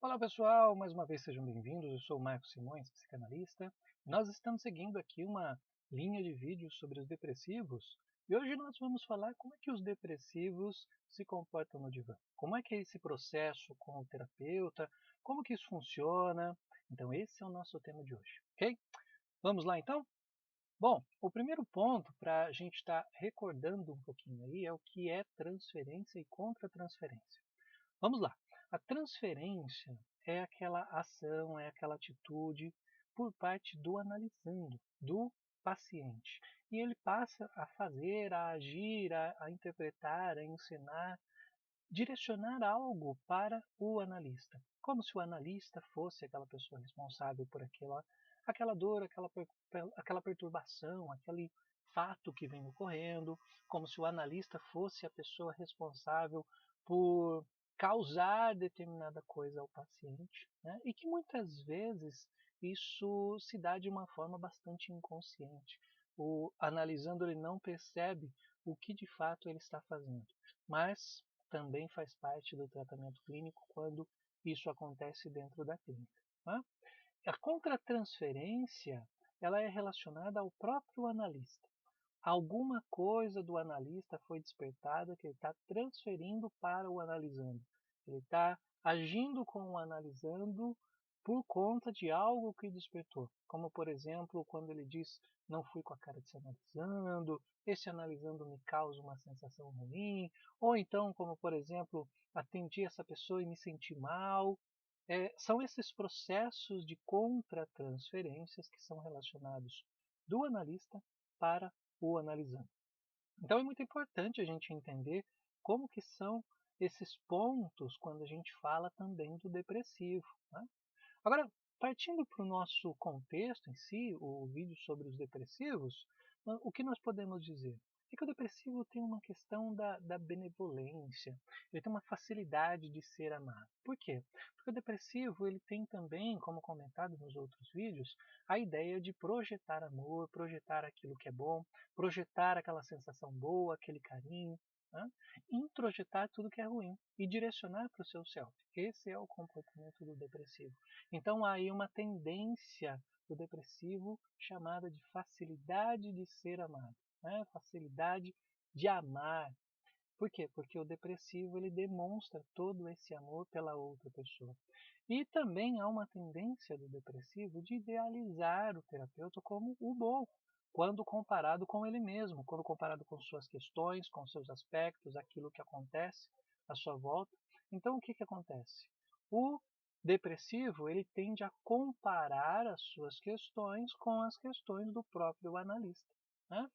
Olá pessoal, mais uma vez sejam bem-vindos. Eu sou o Marcos Simões, psicanalista. Nós estamos seguindo aqui uma linha de vídeos sobre os depressivos e hoje nós vamos falar como é que os depressivos se comportam no divã. Como é que é esse processo com o terapeuta, como que isso funciona. Então esse é o nosso tema de hoje, ok? Vamos lá então? Bom, o primeiro ponto para a gente estar recordando um pouquinho aí é o que é transferência e contra-transferência. Vamos lá. A transferência é aquela ação, é aquela atitude por parte do analisando, do paciente. E ele passa a fazer, a agir, a interpretar, a ensinar, direcionar algo para o analista. Como se o analista fosse aquela pessoa responsável por aquela dor, aquela perturbação, aquele fato que vem ocorrendo, como se o analista fosse a pessoa responsável por causar determinada coisa ao paciente, né? E que muitas vezes isso se dá de uma forma bastante inconsciente. O analisando ele não percebe o que de fato ele está fazendo, mas também faz parte do tratamento clínico quando isso acontece dentro da clínica, né? A contratransferência ela é relacionada ao próprio analista. Alguma coisa do analista foi despertada que ele está transferindo para o analisando. Ele está agindo com o analisando por conta de algo que despertou. Como, por exemplo, quando ele diz, não fui com a cara desse analisando, esse analisando me causa uma sensação ruim. Ou então, como, por exemplo, atendi essa pessoa e me senti mal. São esses processos de contratransferências que são relacionados do analista para o analisando. Então é muito importante a gente entender como que são esses pontos quando a gente fala também do depressivo, né? Agora, partindo para o nosso contexto em si, o vídeo sobre os depressivos, o que nós podemos dizer? É que o depressivo tem uma questão da benevolência, ele tem uma facilidade de ser amado. Por quê? Porque o depressivo ele tem também, como comentado nos outros vídeos, a ideia de projetar amor, projetar aquilo que é bom, projetar aquela sensação boa, aquele carinho, né? Introjetar tudo que é ruim e direcionar para o seu self. Esse é o comportamento do depressivo. Então há aí uma tendência do depressivo chamada de facilidade de ser amado, né? Facilidade de amar. Por quê? Porque o depressivo ele demonstra todo esse amor pela outra pessoa. E também há uma tendência do depressivo de idealizar o terapeuta como o bom, quando comparado com ele mesmo, quando comparado com suas questões, com seus aspectos, aquilo que acontece à sua volta. Então o que acontece? O depressivo ele tende a comparar as suas questões com as questões do próprio analista, né?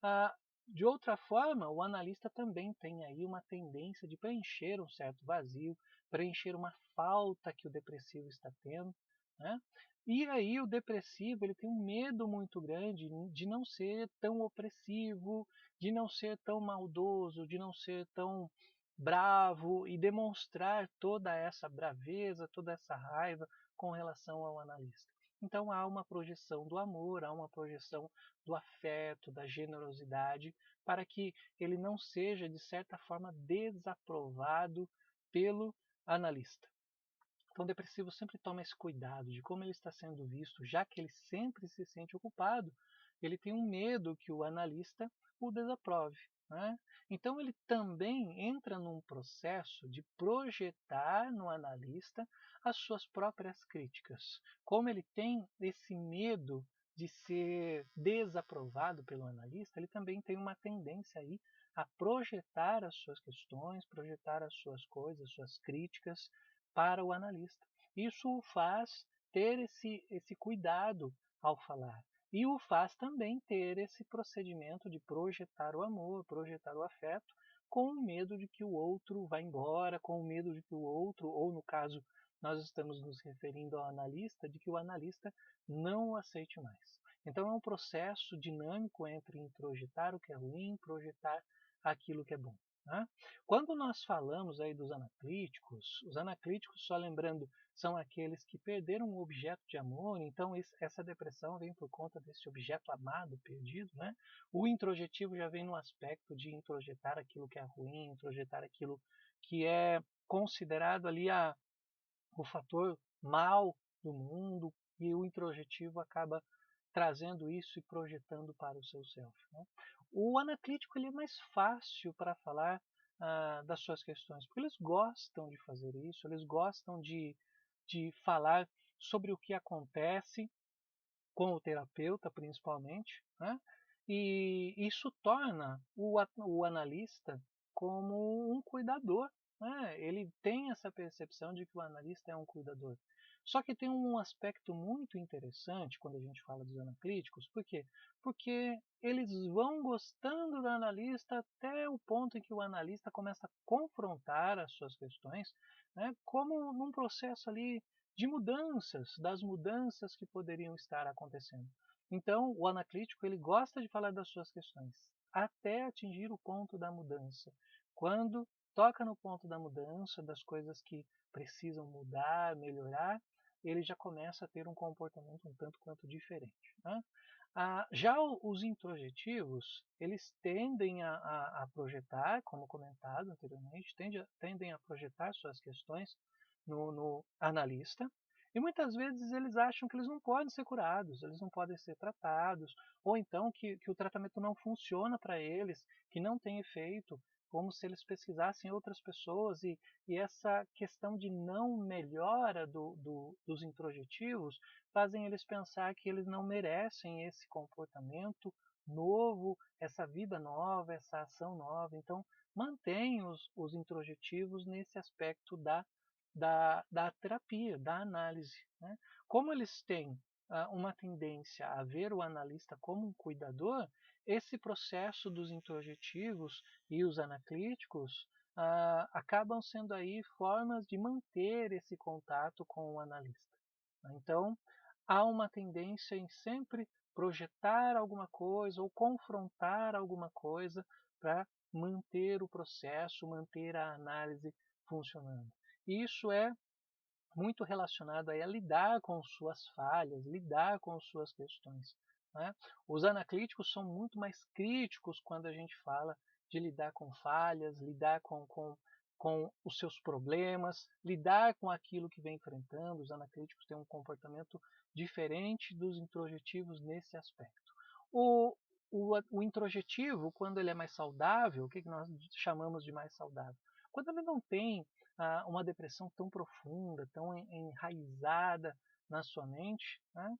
Ah, de outra forma, o analista também tem aí uma tendência de preencher um certo vazio, preencher uma falta que o depressivo está tendo, né? E aí o depressivo ele tem um medo muito grande de não ser tão opressivo, de não ser tão maldoso, de não ser tão bravo e demonstrar toda essa braveza, toda essa raiva com relação ao analista. Então há uma projeção do amor, há uma projeção do afeto, da generosidade, para que ele não seja, de certa forma, desaprovado pelo analista. Então, o depressivo sempre toma esse cuidado de como ele está sendo visto, já que ele sempre se sente ocupado, ele tem um medo que o analista o desaprove, né? Então, ele também entra num processo de projetar no analista as suas próprias críticas. Como ele tem esse medo de ser desaprovado pelo analista, ele também tem uma tendência aí a projetar as suas questões, projetar as suas coisas, as suas críticas para o analista. Isso o faz ter esse cuidado ao falar. E o faz também ter esse procedimento de projetar o amor, projetar o afeto, com medo de que o outro vá embora, com medo de que o outro, ou no caso, nós estamos nos referindo ao analista, de que o analista não o aceite mais. Então é um processo dinâmico entre introjetar o que é ruim, projetar aquilo que é bom, né? Quando nós falamos aí dos anaclíticos, os anaclíticos, só lembrando, são aqueles que perderam um objeto de amor, então essa depressão vem por conta desse objeto amado perdido, né? O introjetivo já vem no aspecto de introjetar aquilo que é ruim, introjetar aquilo que é considerado ali o fator mal do mundo, e o introjetivo acaba trazendo isso e projetando para o seu self, né? O analítico ele é mais fácil para falar das suas questões, porque eles gostam de fazer isso, eles gostam de falar sobre o que acontece com o terapeuta, principalmente, né? E isso torna o analista como um cuidador, né? Ele tem essa percepção de que o analista é um cuidador. Só que tem um aspecto muito interessante quando a gente fala dos analíticos, por quê? Porque eles vão gostando do analista até o ponto em que o analista começa a confrontar as suas questões, né? Como num processo ali de mudanças, das mudanças que poderiam estar acontecendo. Então, o analítico ele gosta de falar das suas questões até atingir o ponto da mudança. Quando toca no ponto da mudança, das coisas que precisam mudar, melhorar, ele já começa a ter um comportamento um tanto quanto diferente, né? Já os introjetivos, eles tendem a projetar, como comentado anteriormente, tendem a projetar suas questões no analista, e muitas vezes eles acham que eles não podem ser curados, eles não podem ser tratados, ou então que o tratamento não funciona para eles, que não tem efeito, como se eles pesquisassem outras pessoas, e essa questão de não melhora dos introjetivos fazem eles pensar que eles não merecem esse comportamento novo, essa vida nova, essa ação nova. Então, mantém os introjetivos nesse aspecto da terapia, da análise, né? Como eles têm uma tendência a ver o analista como um cuidador, esse processo dos introjetivos e os anaclíticos acabam sendo aí formas de manter esse contato com o analista, né? Então, há uma tendência em sempre projetar alguma coisa ou confrontar alguma coisa para manter o processo, manter a análise funcionando. Isso é muito relacionado aí a lidar com suas falhas, lidar com suas questões, né? Os anaclíticos são muito mais críticos quando a gente fala de lidar com falhas, lidar com os seus problemas, lidar com aquilo que vem enfrentando. Os anaclíticos têm um comportamento diferente dos introjetivos nesse aspecto. O, o introjetivo, quando ele é mais saudável, o que nós chamamos de mais saudável? Quando ele não tem uma depressão tão profunda, tão enraizada na sua mente, né?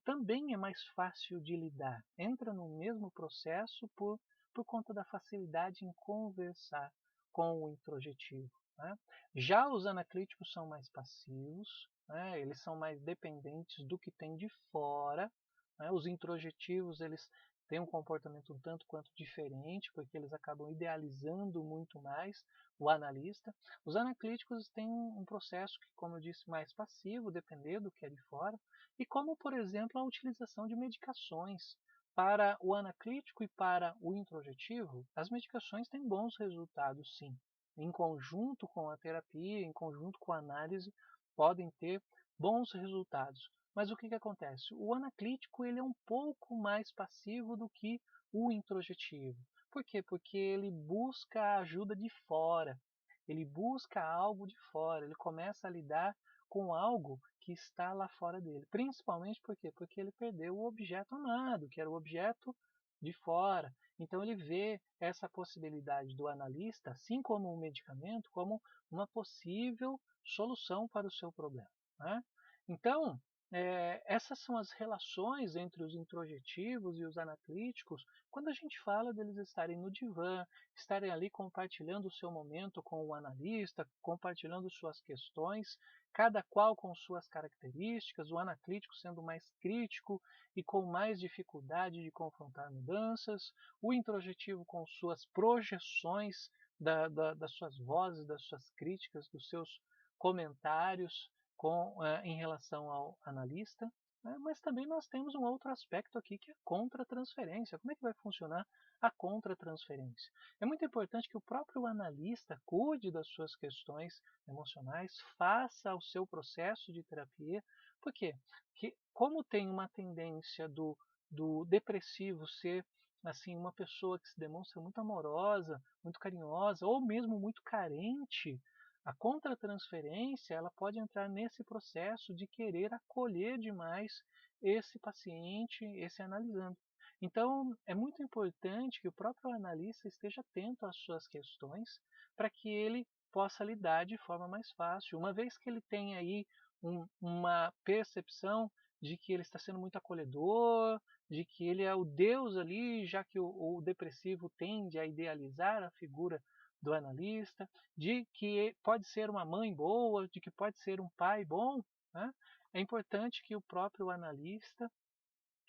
Também é mais fácil de lidar. Entra no mesmo processo por conta da facilidade em conversar com o introjetivo, né? Já os anaclíticos são mais passivos, né? Eles são mais dependentes do que tem de fora, né? Os introjetivos eles têm um comportamento um tanto quanto diferente, porque eles acabam idealizando muito mais o analista. Os anaclíticos têm um processo que, como eu disse, mais passivo, depender do que é de fora, e como, por exemplo, a utilização de medicações. Para o anaclítico e para o introjetivo, as medicações têm bons resultados, sim. Em conjunto com a terapia, em conjunto com a análise, podem ter bons resultados. Mas o que acontece? O anaclítico ele é um pouco mais passivo do que o introjetivo. Por quê? Porque ele busca a ajuda de fora, ele busca algo de fora, ele começa a lidar com algo que está lá fora dele. Principalmente por quê? Porque ele perdeu o objeto amado, que era o objeto de fora. Então ele vê essa possibilidade do analista, assim como um medicamento, como uma possível solução para o seu problema, né? Então, essas são as relações entre os introjetivos e os anaclíticos quando a gente fala deles estarem no divã, estarem ali compartilhando o seu momento com o analista, compartilhando suas questões, cada qual com suas características, o anaclítico sendo mais crítico e com mais dificuldade de confrontar mudanças, o introjetivo com suas projeções das suas vozes, das suas críticas, dos seus comentários em relação ao analista, né? Mas também nós temos um outro aspecto aqui que é a contra-transferência. Como é que vai funcionar a contra-transferência? É muito importante que o próprio analista cuide das suas questões emocionais, faça o seu processo de terapia. Por quê? Porque como tem uma tendência do depressivo ser assim uma pessoa que se demonstra muito amorosa, muito carinhosa ou mesmo muito carente, A contratransferência, ela pode entrar nesse processo de querer acolher demais esse paciente, esse analisando. Então, é muito importante que o próprio analista esteja atento às suas questões para que ele possa lidar de forma mais fácil. Uma vez que ele tem aí uma percepção de que ele está sendo muito acolhedor, de que ele é o Deus ali, já que o depressivo tende a idealizar a figura do analista, de que pode ser uma mãe boa, de que pode ser um pai bom, né? É importante que o próprio analista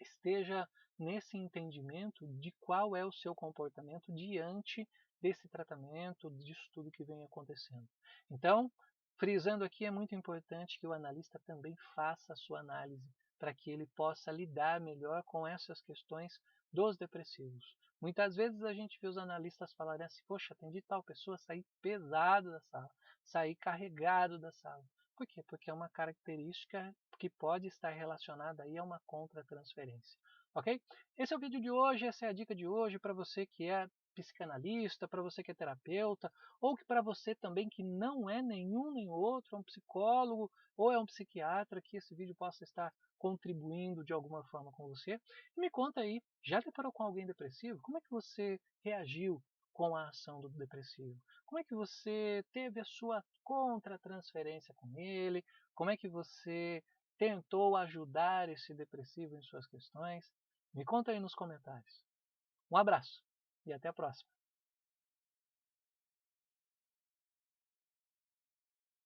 esteja nesse entendimento de qual é o seu comportamento diante desse tratamento, disso tudo que vem acontecendo. Então, frisando aqui, é muito importante que o analista também faça a sua análise, para que ele possa lidar melhor com essas questões dos depressivos. Muitas vezes a gente vê os analistas falarem assim, poxa, atendi tal pessoa, saí pesado da sala, saí carregado da sala. Por quê? Porque é uma característica que pode estar relacionada aí a uma contratransferência. Ok? Esse é o vídeo de hoje, essa é a dica de hoje para você que é psicanalista, para você que é terapeuta, ou que para você também que não é nenhum nem outro, é um psicólogo ou é um psiquiatra, que esse vídeo possa estar contribuindo de alguma forma com você. E me conta aí, já deparou com alguém depressivo? Como é que você reagiu com a ação do depressivo? Como é que você teve a sua contratransferência com ele? Como é que você tentou ajudar esse depressivo em suas questões? Me conta aí nos comentários. Um abraço e até a próxima.